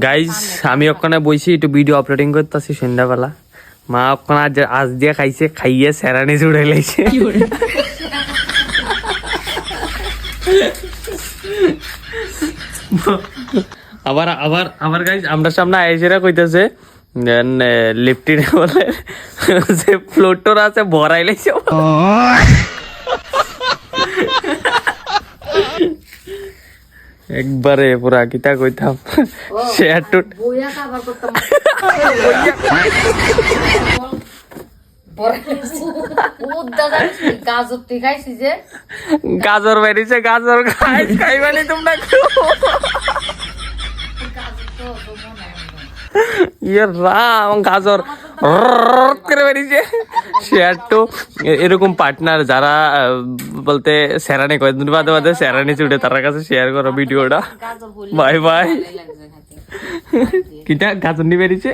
guys আমি ওখানে বইছি একটু ভিডিও আপলোডিং করতেছি সন্ধ্যাবেলা মা ওখানে আজ দিয়ে খাইছে খাইয়ে সেরানি জুড়ে লাইছে আবার আবার আবার গাইস আমরা সামনে আইসেরা কইতেছে লিফটিনে বলে যে ফ্লোটর আছে ভরাই লাইছে একবারে পুরা কিতা কইতাম শেয়ার টু বইয়া খাবার করতাম গাজর তুই খাইছি যে গাজর বেরিয়েছে গাজর খাইবানি তোমরা ইয়ে রাম গাজর করে বেরিয়েছে শেয়ার টু এরকম পার্টনার যারা বলতে সেরানি কয়েকদিন বাদে বাদে সেরানি ছুটে তার কাছে শেয়ার করো ভিডিওটা বাই বাই কিটা গাজর নিয়ে বেরিয়েছে